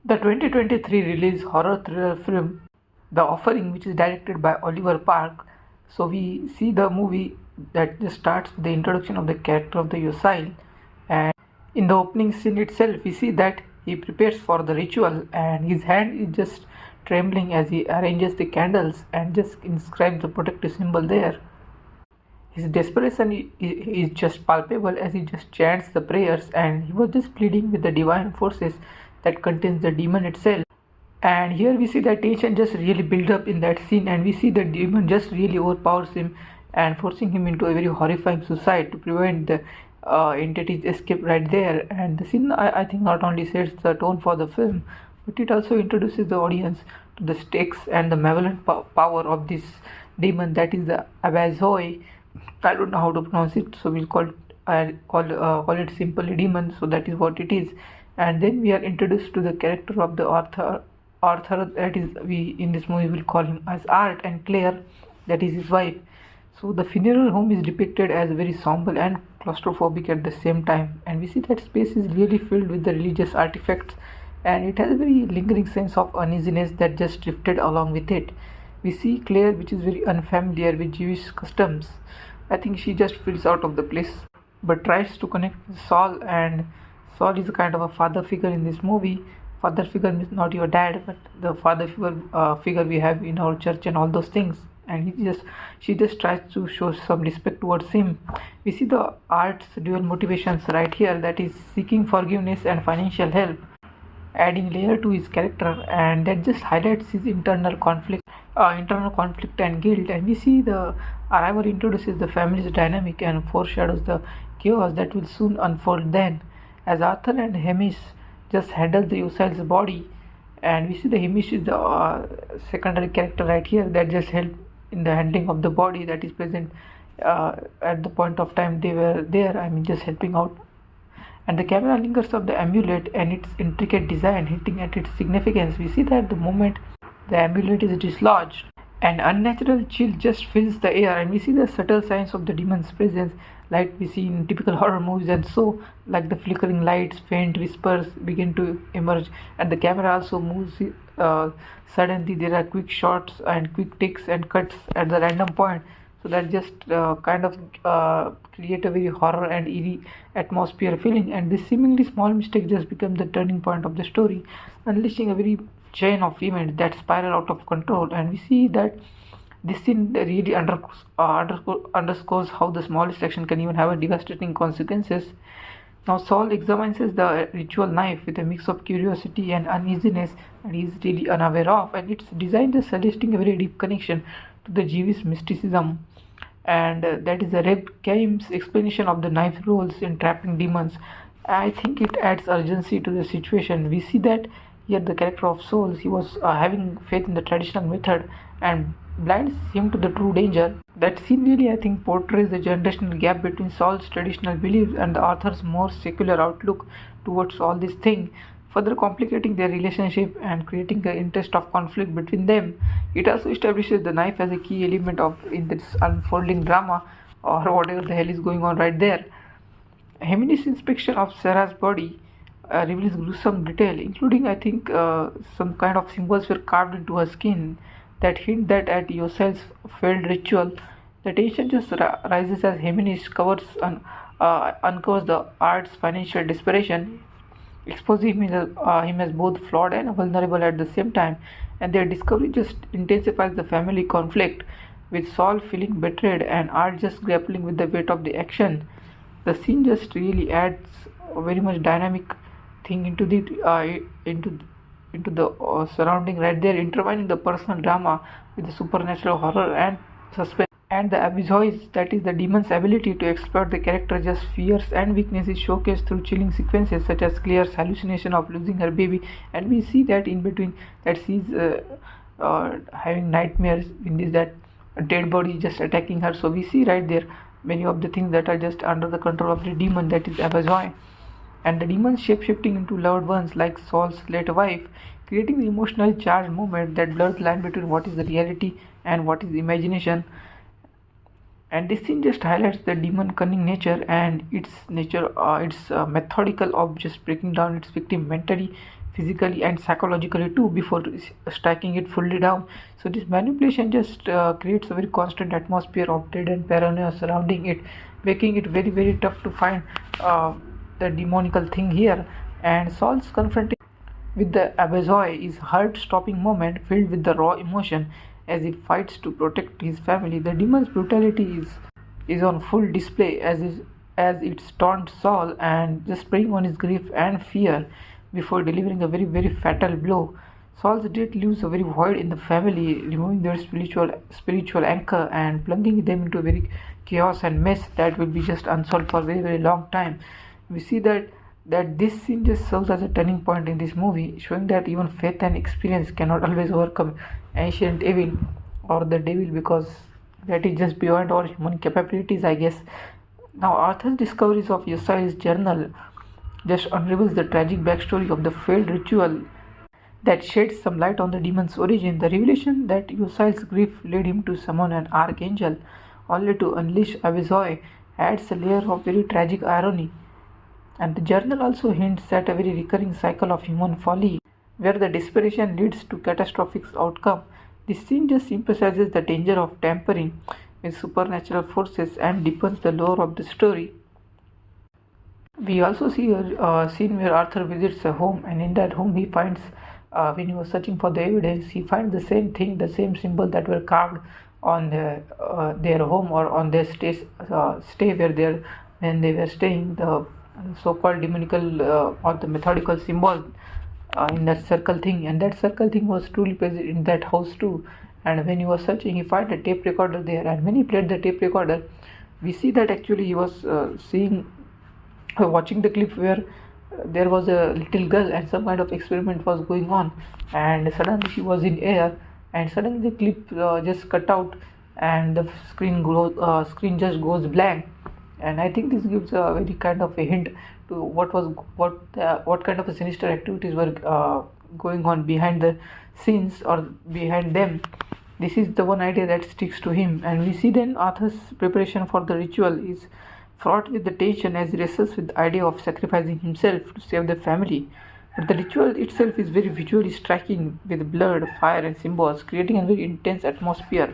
The 2023 release horror thriller film The Offering, which is directed by Oliver Park. So we see the movie that just starts with the introduction of the character of the Yosail, and in the opening scene itself we see that he prepares for the ritual and his hand is just trembling as he arranges the candles and just inscribes the protective symbol there. His desperation is just palpable as he just chants the prayers, and he was just pleading with the divine forces that contains the demon itself. And here we see that tension just really build up in that scene, and we see the demon just really overpowers him and forcing him into a very horrifying suicide to prevent the entity's escape right there. And the scene, I think, not only sets the tone for the film, but it also introduces the audience to the stakes and the malevolent power of this demon, that is the Abazoi. I don't know how to pronounce it, so we'll call it simply demon. So that is what it is. And then we are introduced to the character of the Arthur, that is, we in this movie will call him as Art, and Claire, that is his wife. So the funeral home is depicted as very somber and claustrophobic at the same time, and we see that space is really filled with the religious artifacts, and it has a very lingering sense of uneasiness that just drifted along with it. We see Claire, which is very unfamiliar with Jewish customs. I think she just feels out of the place, but tries to connect with Saul, and Saul is a kind of a father figure in this movie. Father figure means not your dad, but the father figure we have in our church and all those things. And she just tries to show some respect towards him. We see the art's dual motivations right here, that is seeking forgiveness and financial help, adding layer to his character, and that just highlights his internal conflict and guilt. And we see the arrival introduces the family's dynamic and foreshadows the chaos that will soon unfold then, as Arthur and Hamish just handle the Usail's body. And we see the Hamish is the secondary character right here that just help in the handling of the body that is present at the point of time they were there, I mean, just helping out. And the camera lingers on the amulet and its intricate design, hinting at its significance. We see that the moment the amulet is dislodged, an unnatural chill just fills the air, and we see the subtle signs of the demon's presence, like we see in typical horror movies. And so, like the flickering lights, faint whispers begin to emerge, and the camera also moves. Suddenly, there are quick shots and quick takes and cuts at the random point, so that just kind of create a very horror and eerie atmosphere feeling. And this seemingly small mistake just becomes the turning point of the story, unleashing a very chain of events that spiral out of control. And we see that this scene really underscores how the smallest action can even have a devastating consequences. Now Saul examines the ritual knife with a mix of curiosity and uneasiness that he is really unaware of, and it's designed as suggesting a very deep connection to the Jewish mysticism. And that is the Reb Caim's explanation of the knife roles in trapping demons. I think it adds urgency to the situation. We see that here the character of Saul, he was having faith in the traditional method and blinds him to the true danger. That scene really, I think, portrays the generational gap between Saul's traditional beliefs and the author's more secular outlook towards all this thing, further complicating their relationship and creating the interest of conflict between them. It also establishes the knife as a key element of in this unfolding drama, or whatever the hell is going on right there. Heminish's inspection of Sarah's body reveals gruesome detail, including, I think, some kind of symbols were carved into her skin that hint that at Yosel's failed ritual, the tension just rises as Heminish uncovers the art's financial desperation, exposing him as both flawed and vulnerable at the same time. And their discovery just intensifies the family conflict, with Saul feeling betrayed and Art just grappling with the weight of the action. The scene just really adds a very much dynamic thing into the surrounding right there, intertwining the personal drama with the supernatural horror and suspense. And the Abyssois, that is the demon's ability to exploit the character's just fears and weaknesses, showcased through chilling sequences such as Claire's hallucination of losing her baby, and we see that in between that she's having nightmares in this, that a dead body just attacking her. So we see right there many of the things that are just under the control of the demon, that is Abazoy. And the demons shape-shifting into loved ones like Saul's late wife, creating the emotionally charged moment that blurs the line between what is the reality and what is imagination. And this scene just highlights the demon cunning nature and its methodical of just breaking down its victim mentally, physically and psychologically too before striking it fully down. So this manipulation just creates a very constant atmosphere of dread and paranoia surrounding it, making it very tough to find the demonical thing here. And Saul's confrontation with the Abazoi is heart-stopping moment filled with the raw emotion as he fights to protect his family. The demon's brutality is on full display as it taunts Saul and just preying on his grief and fear before delivering a very fatal blow. Saul's death leaves a very void in the family, removing their spiritual anchor and plunging them into a very chaos and mess that will be just unsolved for a very long time. We see that this scene just serves as a turning point in this movie, showing that even faith and experience cannot always overcome ancient evil or the devil, because that is just beyond our human capabilities, I guess. Now, Arthur's discoveries of Yesai's journal just unravels the tragic backstory of the failed ritual that sheds some light on the demon's origin. The revelation that Yesai's grief led him to summon an archangel only to unleash Abazoi adds a layer of very tragic irony. And the journal also hints at a very recurring cycle of human folly, where the desperation leads to catastrophic outcome. This scene just emphasizes the danger of tampering with supernatural forces and deepens the lore of the story. We also see a scene where Arthur visits a home, and in that home he finds, when he was searching for the evidence, he finds the same thing, the same symbol that were carved on their home or on their stay when they were staying, the so-called demonical or the methodical symbol in that circle thing, and that circle thing was truly present in that house too. And when he was searching, he found a tape recorder there, and when he played the tape recorder, we see that actually he was watching the clip where there was a little girl and some kind of experiment was going on, and suddenly she was in air, and suddenly the clip just cut out and the screen just goes blank. And I think this gives a very kind of a hint to what kind of a sinister activities were going on behind the scenes or behind them. This is the one idea that sticks to him, and we see then Arthur's preparation for the ritual is fraught with the tension as he wrestles with the idea of sacrificing himself to save the family. But the ritual itself is very visually striking, with blood, fire and symbols, creating a very intense atmosphere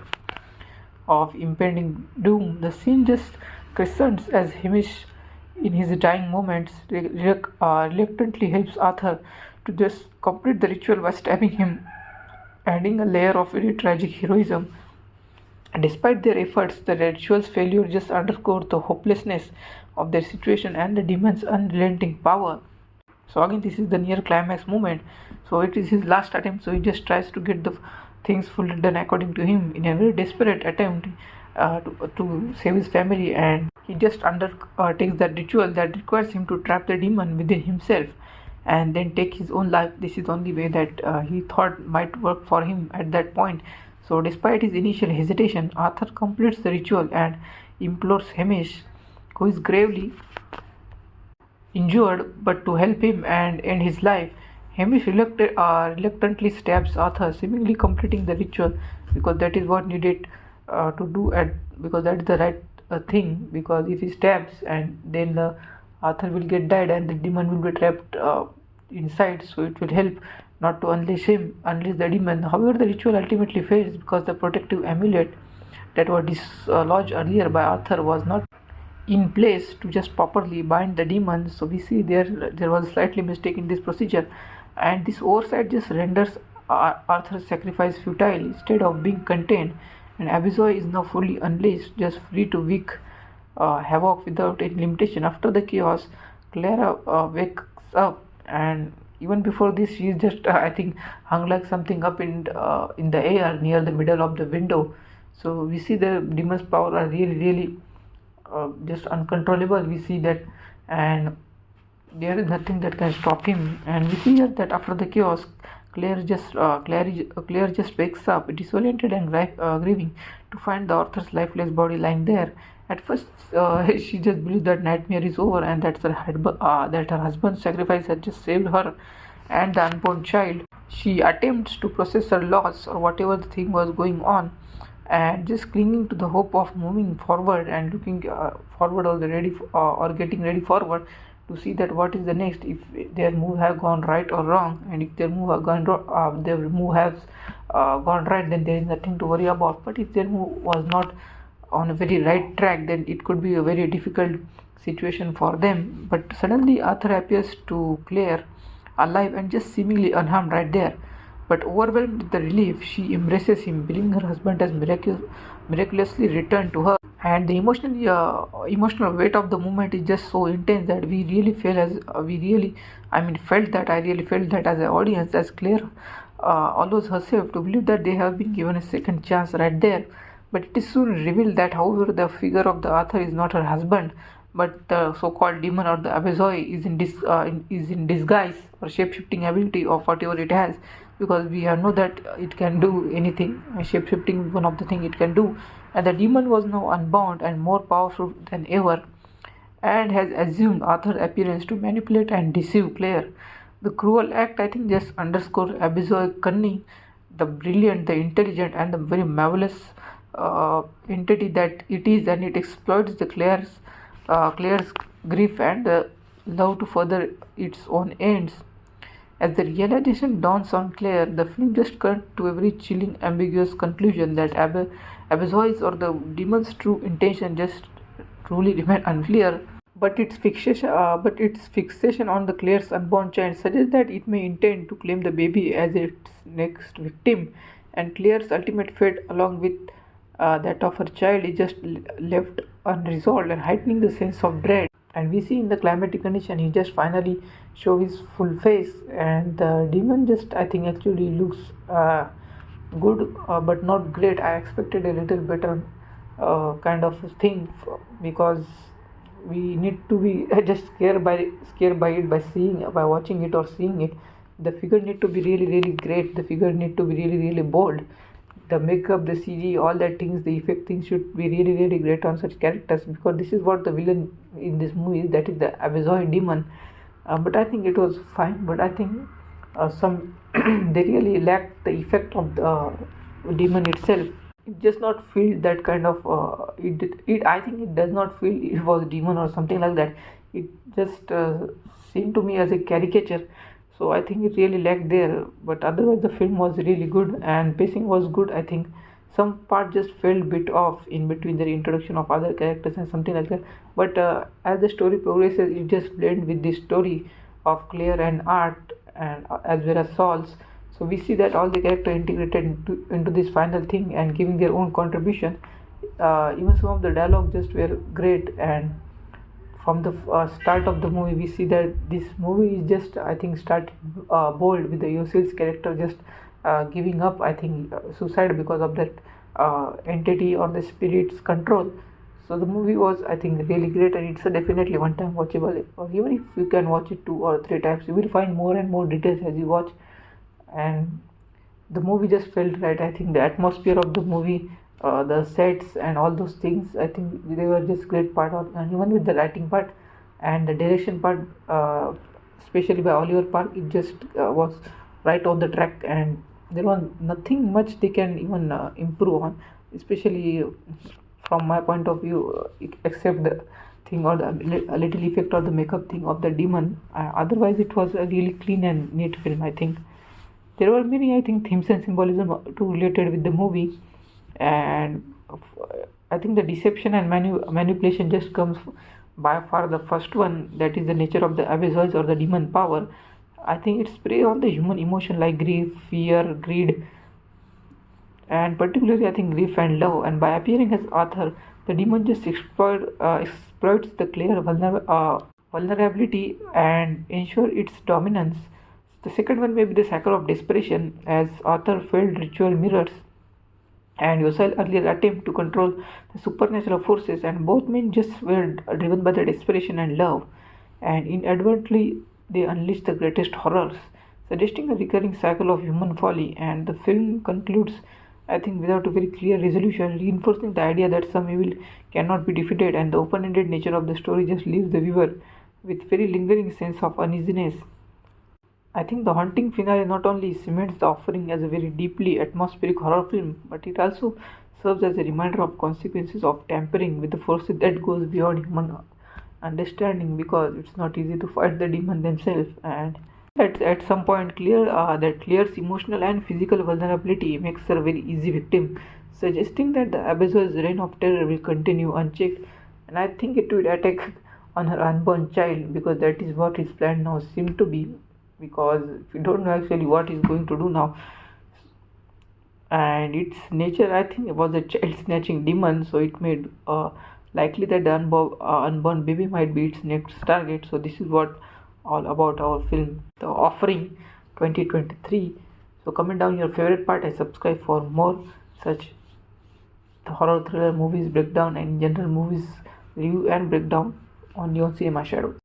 of impending doom. The scene just crescents as Hamish, in his dying moments, reluctantly helps Arthur to just complete the ritual by stabbing him, adding a layer of very tragic heroism. And despite their efforts, the ritual's failure just underscores the hopelessness of their situation and the demon's unrelenting power. So again, this is the near climax moment. So it is his last attempt. So he just tries to get the things fully done according to him in a very desperate attempt to save his family, and he just undertakes that ritual that requires him to trap the demon within himself and then take his own life. This is the only way that he thought might work for him at that point. So despite his initial hesitation, Arthur completes the ritual and implores Hamish, who is gravely injured, but to help him and end his life. Hamish reluctantly stabs Arthur, seemingly completing the ritual because that is what needed to do, because that is the right thing. Because if he stabs, and then Arthur will get died and the demon will be trapped inside, so it will help not to unleash the demon. However, the ritual ultimately fails because the protective amulet that was dislodged earlier by Arthur was not in place to just properly bind the demon. So we see there was a slightly mistake in this procedure, and this oversight just renders Arthur's sacrifice futile instead of being contained, and Abazoi is now fully unleashed, just free to wreak havoc without any limitation. After the chaos, Clara wakes up, and even before this she is just I think hung like something up in the air near the middle of the window. So we see the demon's power are really just uncontrollable. We see that, and there is nothing that can stop him. And we see here that after the chaos, Claire just wakes up disoriented and grieving to find the Arthur's lifeless body lying there. At first, she just believes that nightmare is over and that her husband's sacrifice had just saved her and the unborn child. She attempts to process her loss or whatever the thing was going on, and just clinging to the hope of moving forward and looking forward or getting ready forward to see that what is the next, if their move have gone right or wrong, and if their move have gone their move has gone right, then there is nothing to worry about. But if their move was not on a very right track, then it could be a very difficult situation for them. But suddenly Arthur appears to Claire alive and just seemingly unharmed right there. But overwhelmed with the relief, she embraces him, believing her husband has miraculously returned to her. And the emotional weight of the moment is just so intense that we really feel as we really, I mean, felt that I really felt that as an audience, as Claire allows herself to believe that they have been given a second chance right there. But it is soon revealed that, however, the figure of the author is not her husband, but the so-called demon or the abysoi is in disguise or shape-shifting ability of whatever it has, because we know that it can do anything. Shape-shifting is one of the things it can do, and the demon was now unbound and more powerful than ever, and has assumed Arthur's appearance to manipulate and deceive Claire. The cruel act, I think, just underscores Abysso's cunning, the brilliant, the intelligent, and the very marvelous entity that it is, and it exploits the Claire's grief and love to further its own ends. As the realization dawns on Claire, the film just comes to a very chilling, ambiguous conclusion that Abyssois or the demon's true intention just truly remain unclear. But its fixation on the Claire's unborn child suggests that it may intend to claim the baby as its next victim, and Claire's ultimate fate, along with that of her child, is just left unresolved and heightening the sense of dread. And we see in the climatic condition, he just finally show his full face, and the demon just, I think, actually looks good, but not great. I expected a little better kind of thing, because we need to be just scared by it by watching it or seeing it. The figure need to be really great. The figure need to be really bold. The makeup, the CG, all that things, the effect things should be really great on such characters, because this is what the villain in this movie is, that is the Abyssoid demon. But I think it was fine. But I think some they really lacked the effect of the demon itself. It just not feel that kind of it I think it does not feel it was demon or something like that. It just seemed to me as a caricature. So I think it really lacked there, but otherwise the film was really good and pacing was good. I think some part just felt bit off in between the introduction of other characters and something like that. But as the story progresses, it just blends with the story of Claire and Art, and as well as Saul's. So we see that all the characters integrated into this final thing and giving their own contribution. Even some of the dialogue just were great, and from the start of the movie we see that this movie is just, I think, start bold with the Yosel's character just giving up, I think, suicide because of that entity or the spirit's control. So the movie was, I think, really great, and it's a definitely one time watchable, or even if you can watch it 2 or 3 times, you will find more and more details as you watch. And the movie just felt right. I think the atmosphere of the movie, the sets and all those things, I think they were just great part of, and even with the writing part and the direction part, especially by Oliver Park, it just was right on the track, and there was nothing much they can even improve on, especially from my point of view, except the thing or the little effect or the makeup thing of the demon. Otherwise it was a really clean and neat film. I think there were many, I think, themes and symbolism too related with the movie, and I think the deception and manipulation just comes by far the first one, that is the nature of the Abyssois or the demon power. I think it's prey on the human emotion like grief, fear, greed, and particularly I think grief and love. And by appearing as Arthur, the demon just exploits the clear vulnerability and ensure its dominance. The second one may be the cycle of desperation, as Arthur failed ritual mirrors and Yosel's earlier attempt to control the supernatural forces, and both men just were driven by the desperation and love, and inadvertently they unleashed the greatest horrors, suggesting a recurring cycle of human folly. And the film concludes, I think, without a very clear resolution, reinforcing the idea that some evil cannot be defeated, and the open-ended nature of the story just leaves the viewer with very lingering sense of uneasiness. I think the haunting finale not only cements the offering as a very deeply atmospheric horror film, but it also serves as a reminder of consequences of tampering with the forces that goes beyond understanding, because it's not easy to fight the demon themselves. And at some point clear that Claire's emotional and physical vulnerability makes her a very easy victim, suggesting that the abyss's reign of terror will continue unchecked. And I think it will attack on her unborn child, because that is what his plan now seems to be, because we don't know actually what he's going to do now. And its nature, I think, was a child snatching demon, so it made likely that the unborn baby might be its next target. So this is what all about our film, The Offering 2023. So comment down your favorite part and subscribe for more such horror thriller movies breakdown and general movies review and breakdown on Neon Cinema Shadow.